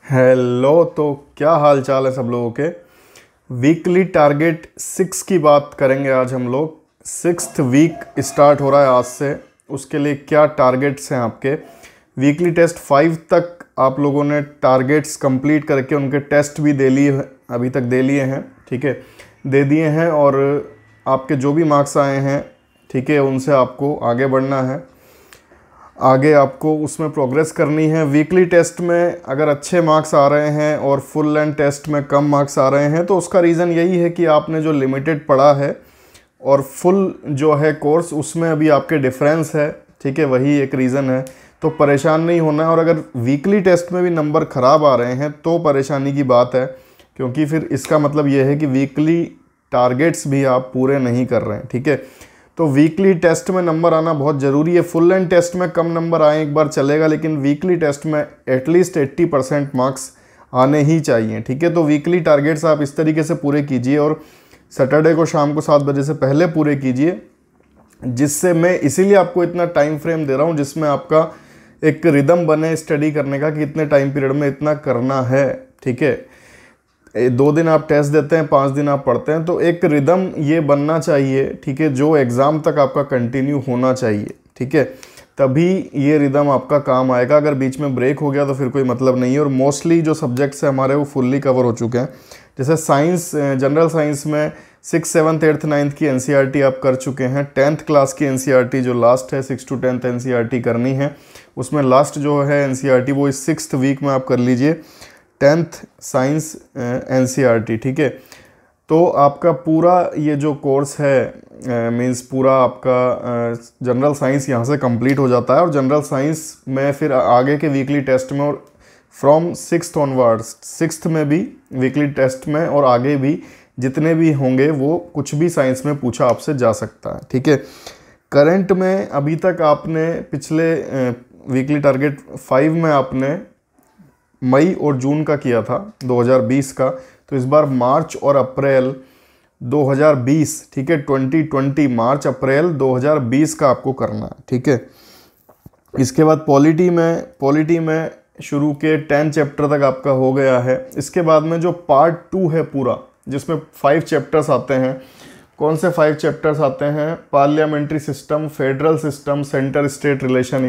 Hello. तो क्या हाल चाल है सब लोगों के। वीकली टारगेट 6 की बात करेंगे आज हम लोग। 6th वीक स्टार्ट हो रहा है आज से। उसके लिए क्या टारगेट्स हैं आपके। वीकली टेस्ट 5 तक आप लोगों ने टारगेट्स कंप्लीट करके उनके टेस्ट भी दे लिए, अभी तक दे लिए हैं, ठीक है, दे दिए हैं। और आपके जो भी मार्क्स आए हैं, ठीक है, उनसे आपको आगे बढ़ना है, आगे आपको उसमें प्रोग्रेस करनी है। वीकली टेस्ट में अगर अच्छे मार्क्स आ रहे हैं और फुल लेंथ टेस्ट में कम मार्क्स आ रहे हैं तो उसका रीज़न यही है कि आपने जो लिमिटेड पढ़ा है और फुल जो है कोर्स उसमें अभी आपके डिफरेंस है, ठीक है, वही एक रीज़न है। तो परेशान नहीं होना है। और अगर वीकली टेस्ट में भी नंबर ख़राब आ रहे हैं तो परेशानी की बात है, क्योंकि फिर इसका मतलब ये है कि वीकली टारगेट्स भी आप पूरे नहीं कर रहे हैं, ठीक है। तो वीकली टेस्ट में नंबर आना बहुत ज़रूरी है। फुल लेंथ टेस्ट में कम नंबर आए एक बार चलेगा, लेकिन वीकली टेस्ट में एटलीस्ट 80% मार्क्स आने ही चाहिए, ठीक है। तो वीकली टारगेट्स आप इस तरीके से पूरे कीजिए और सैटरडे को शाम को 7 बजे से पहले पूरे कीजिए, जिससे मैं इसीलिए आपको इतना टाइम फ्रेम दे रहा हूँ जिसमें आपका एक रिदम बने स्टडी करने का कि इतने टाइम पीरियड में इतना करना है, ठीक है। 2 दिन आप टेस्ट देते हैं, 5 दिन आप पढ़ते हैं, तो एक रिदम ये बनना चाहिए, ठीक है, जो एग्ज़ाम तक आपका कंटिन्यू होना चाहिए, ठीक है। तभी ये रिदम आपका काम आएगा। अगर बीच में ब्रेक हो गया तो फिर कोई मतलब नहीं है। और मोस्टली जो सब्जेक्ट्स हैं हमारे वो फुल्ली कवर हो चुके हैं। जैसे साइंस, जनरल साइंस में 6th 7th 8th 9th की एनसीईआरटी आप कर चुके हैं। 10th क्लास की एनसीईआरटी जो लास्ट है 6 to 10th एनसीईआरटी करनी है, उसमें लास्ट जो है एनसीईआरटी वो इस 6th वीक में आप कर लीजिए, 10th साइंस एनसीईआरटी, ठीक है। तो आपका पूरा ये जो कोर्स है मींस पूरा आपका जनरल साइंस यहाँ से कंप्लीट हो जाता है। और जनरल साइंस में फिर आगे के वीकली टेस्ट में और फ्रॉम 6th ऑनवर्ड्स 6th में भी वीकली टेस्ट में और आगे भी जितने भी होंगे वो कुछ भी साइंस में पूछा आपसे जा सकता है, ठीक है। करंट में अभी तक आपने पिछले वीकली टारगेट 5 में आपने मई और जून का किया था 2020 का, तो इस बार मार्च और अप्रैल 2020, ठीक है, 2020 मार्च अप्रैल 2020 का आपको करना है, ठीक है। इसके बाद पॉलिटी में शुरू के 10 चैप्टर तक आपका हो गया है। इसके बाद में जो पार्ट 2 है पूरा, जिसमें 5 चैप्टर्स आते हैं। कौन से 5 चैप्टर्स आते हैं? Parliamentary system, federal system, centre state relation,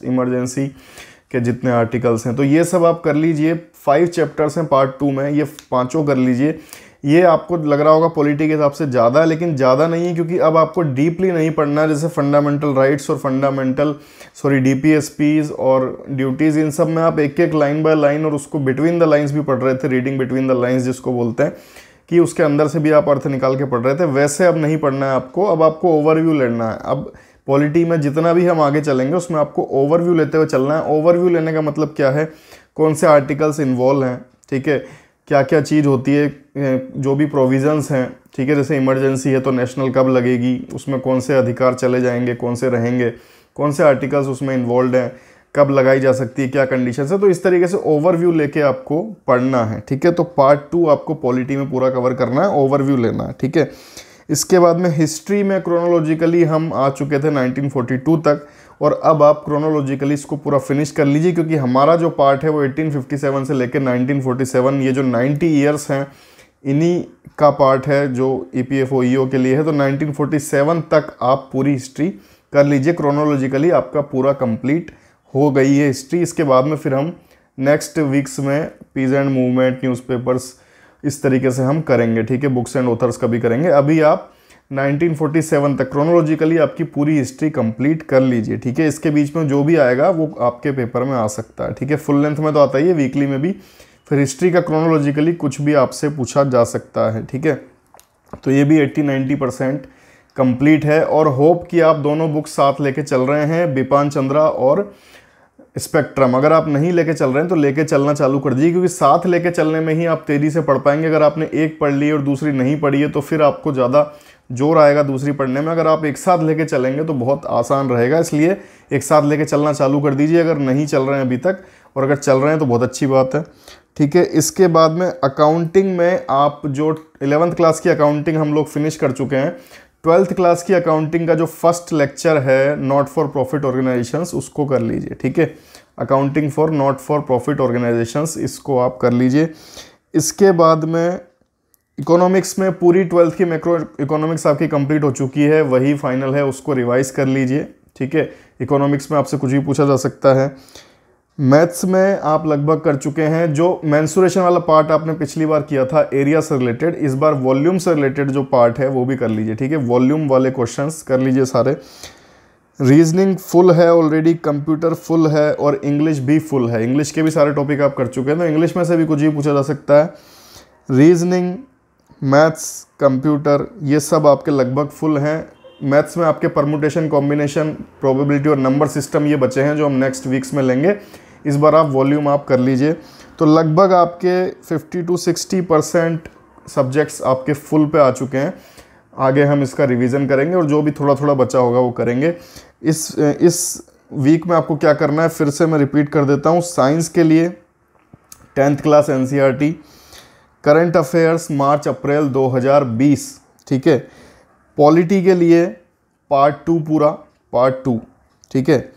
emergency के जितने आर्टिकल्स हैं, तो ये सब आप कर लीजिए। 5 चैप्टर्स हैं पार्ट 2 में, ये पांचों कर लीजिए। ये आपको लग रहा होगा पॉलिटी के हिसाब से ज़्यादा है, लेकिन ज़्यादा नहीं है, क्योंकि अब आपको डीपली नहीं पढ़ना है। जैसे फंडामेंटल राइट्स और डीपीएसपीज और ड्यूटीज़, इन सब में आप एक एक लाइन बाय लाइन और उसको बिटवीन द लाइन्स भी पढ़ रहे थे, रीडिंग बिटवीन द लाइन्स जिसको बोलते हैं, कि उसके अंदर से भी आप अर्थ निकाल के पढ़ रहे थे। वैसे अब नहीं पढ़ना है आपको, अब आपको ओवरव्यू लेना है। अब पॉलिटी में जितना भी हम आगे चलेंगे उसमें आपको ओवरव्यू लेते हुए चलना है। ओवरव्यू लेने का मतलब क्या है? कौन से आर्टिकल्स इन्वॉल्व हैं, ठीक है, क्या क्या चीज़ होती है, जो भी प्रोविजंस हैं, ठीक है। जैसे इमरजेंसी है तो नेशनल कब लगेगी, उसमें कौन से अधिकार चले जाएंगे, कौन से रहेंगे, कौन से आर्टिकल्स उसमें इन्वॉल्व हैं, कब लगाई जा सकती है, क्या कंडीशन है। तो इस तरीके से ओवरव्यू लेके आपको पढ़ना है, ठीक है। तो पार्ट 2 आपको पॉलिटी में पूरा कवर करना है, ओवरव्यू लेना है, ठीक है। इसके बाद में हिस्ट्री में क्रोनोलॉजिकली हम आ चुके थे 1942 तक, और अब आप क्रोनोलॉजिकली इसको पूरा फिनिश कर लीजिए, क्योंकि हमारा जो पार्ट है वो 1857 से लेकर 1947, ये जो 90 ईयर्स हैं इन्हीं का पार्ट है जो EPFO EO के लिए है। तो 1947 तक आप पूरी हिस्ट्री कर लीजिए। क्रोनोलॉजिकली आपका पूरा कंप्लीट हो गई है हिस्ट्री। इसके बाद में फिर हम नेक्स्ट वीक्स में पीजेंट मूवमेंट, न्यूज़पेपर्स, इस तरीके से हम करेंगे, ठीक है। बुक्स एंड ऑथर्स का भी करेंगे। अभी आप 1947 तक क्रोनोलॉजिकली आपकी पूरी हिस्ट्री कंप्लीट कर लीजिए, ठीक है। इसके बीच में जो भी आएगा वो आपके पेपर में आ सकता है, ठीक है। फुल लेंथ में तो आता ही है, वीकली में भी। फिर हिस्ट्री का क्रोनोलॉजिकली कुछ भी आपसे पूछा जा सकता है, ठीक है। तो ये भी 80-90% कंप्लीट है। और होप कि आप दोनों बुक्स साथ लेके चल रहे हैं, बिपान चंद्रा और स्पेक्ट्रम। अगर आप नहीं लेके चल रहे हैं तो लेके चलना चालू कर दीजिए, क्योंकि साथ लेके चलने में ही आप तेज़ी से पढ़ पाएंगे। अगर आपने एक पढ़ ली और दूसरी नहीं पढ़ी है तो फिर आपको ज़्यादा जोर आएगा दूसरी पढ़ने में। अगर आप एक साथ लेके चलेंगे तो बहुत आसान रहेगा, इसलिए एक साथ लेके चलना चालू कर दीजिए अगर नहीं चल रहे हैं अभी तक, और अगर चल रहे हैं तो बहुत अच्छी बात है, ठीक है। इसके बाद में अकाउंटिंग में आप जो 11th क्लास की अकाउंटिंग हम लोग फिनिश कर चुके हैं, 12th क्लास की अकाउंटिंग का जो फर्स्ट लेक्चर है नॉट फॉर प्रॉफिट ऑर्गेनाइजेशंस, उसको कर लीजिए, ठीक है। Accounting for not for profit organisations, इसको आप कर लीजिए। इसके बाद में इकोनॉमिक्स में पूरी 12th की मैक्रो इकोनॉमिक्स आपकी कंप्लीट हो चुकी है, वही फाइनल है, उसको रिवाइज कर लीजिए। ठीक है, इकोनॉमिक्स में आपसे कुछ भी पूछा जा सकता है। मैथ्स में आप लगभग कर चुके हैं। जो मेंसुरेशन वाला पार्ट आपने पिछली बार किया था एरिया से रिलेटेड, इस बार वॉल्यूम से रिलेटेड जो पार्ट है वो भी कर लीजिए। ठीक है, वॉल्यूम वाले क्वेश्चंस कर लीजिए सारे। रीजनिंग फुल है ऑलरेडी, कंप्यूटर फुल है और इंग्लिश भी फुल है। इंग्लिश के भी सारे टॉपिक आप कर चुके हैं, तो इंग्लिश में से भी कुछ भी पूछा जा सकता है। रीजनिंग, मैथ्स, कंप्यूटर, ये सब आपके लगभग फुल हैं। मैथ्स में आपके परमुटेशन, कॉम्बिनेशन, प्रोबेबिलिटी और नंबर सिस्टम ये बचे हैं जो हम नेक्स्ट वीक्स में लेंगे। इस बार आप वॉल्यूम आप कर लीजिए। तो लगभग आपके 50 to 60% सब्जेक्ट्स आपके फुल पे आ चुके हैं। आगे हम इसका रिवीजन करेंगे और जो भी थोड़ा थोड़ा बचा होगा वो करेंगे। इस वीक में आपको क्या करना है, फिर से मैं रिपीट कर देता हूँ। साइंस के लिए 10th class NCERT, current affairs March April 2020। ठीक है, पॉलिटी के लिए पार्ट 2 पूरा, पार्ट 2। ठीक है,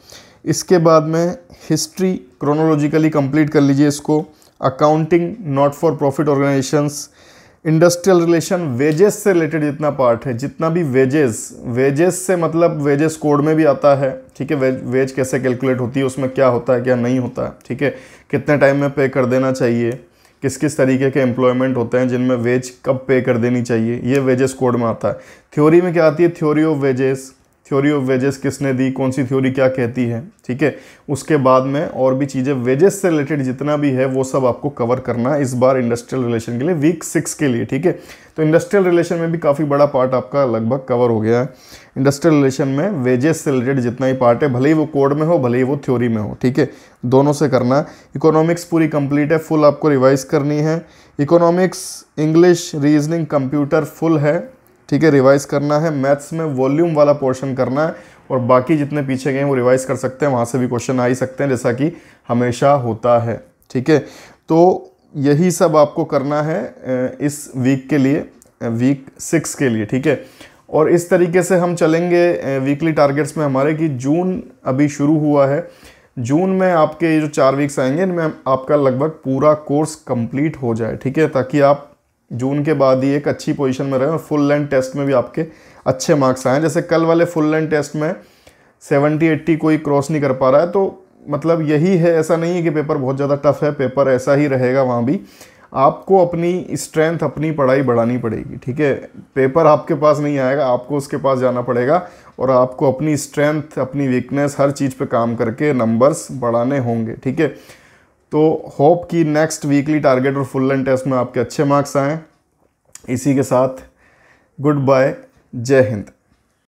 इसके बाद में हिस्ट्री क्रोनोलॉजिकली कंप्लीट कर लीजिए इसको। Accounting, not for profit organisations, industrial relation, wages से रिलेटेड जितना पार्ट है, जितना भी वेजेस से मतलब वेजेस कोड में भी आता है। ठीक है, वेज कैसे कैलकुलेट होती है, उसमें क्या होता है क्या नहीं होता है। ठीक है, कितने टाइम में पे कर देना चाहिए, किस किस तरीके के एम्प्लॉयमेंट होते हैं जिनमें वेज कब पे कर देनी चाहिए, ये वेजेस कोड में आता है। थ्योरी में क्या आती है, थ्योरी ऑफ वेजेस किसने दी, कौन सी थ्योरी क्या कहती है। ठीक है, उसके बाद में और भी चीज़ें वेजेस से रिलेटेड जितना भी है वो सब आपको कवर करना है इस बार इंडस्ट्रियल रिलेशन के लिए, वीक 6 के लिए। ठीक है, तो इंडस्ट्रियल रिलेशन में भी काफ़ी बड़ा पार्ट आपका लगभग कवर हो गया है। इंडस्ट्रियल रिलेशन में वेजेस से रिलेटेड जितना ही पार्ट है, भले ही वो कोड में हो भले ही वो थ्योरी में हो। ठीक है, दोनों से करना है। इकोनॉमिक्स पूरी कंप्लीट है, फुल आपको रिवाइज करनी है। Economics, English, reasoning, computer full है। ठीक है, रिवाइज करना है। मैथ्स में वॉल्यूम वाला पोर्शन करना है और बाकी जितने पीछे गए वो रिवाइज कर सकते हैं, वहाँ से भी क्वेश्चन आ ही सकते हैं जैसा कि हमेशा होता है। ठीक है, तो यही सब आपको करना है इस वीक के लिए, वीक 6 के लिए। ठीक है, और इस तरीके से हम चलेंगे वीकली टारगेट्स में हमारे कि जून अभी शुरू हुआ है। जून में आपके जो 4 वीक्स आएंगे इनमें आपका लगभग पूरा कोर्स कंप्लीट हो जाए। ठीक है, ताकि आप जून के बाद ही एक अच्छी पोजीशन में रहें और फुल लेंथ टेस्ट में भी आपके अच्छे मार्क्स आएँ। जैसे कल वाले फुल लेंथ टेस्ट में 70-80 कोई क्रॉस नहीं कर पा रहा है, तो मतलब यही है, ऐसा नहीं है कि पेपर बहुत ज़्यादा टफ है, पेपर ऐसा ही रहेगा। वहाँ भी आपको अपनी स्ट्रेंथ, अपनी पढ़ाई बढ़ानी पड़ेगी। ठीक है, पेपर आपके पास नहीं आएगा, आपको उसके पास जाना पड़ेगा और आपको अपनी स्ट्रेंथ, अपनी वीकनेस, हर चीज़ पे काम करके नंबर्स बढ़ाने होंगे। ठीक है, तो होप कि नेक्स्ट वीकली टारगेट और फुल लेंथ टेस्ट में आपके अच्छे मार्क्स आएँ। इसी के साथ गुड बाय, जय हिंद।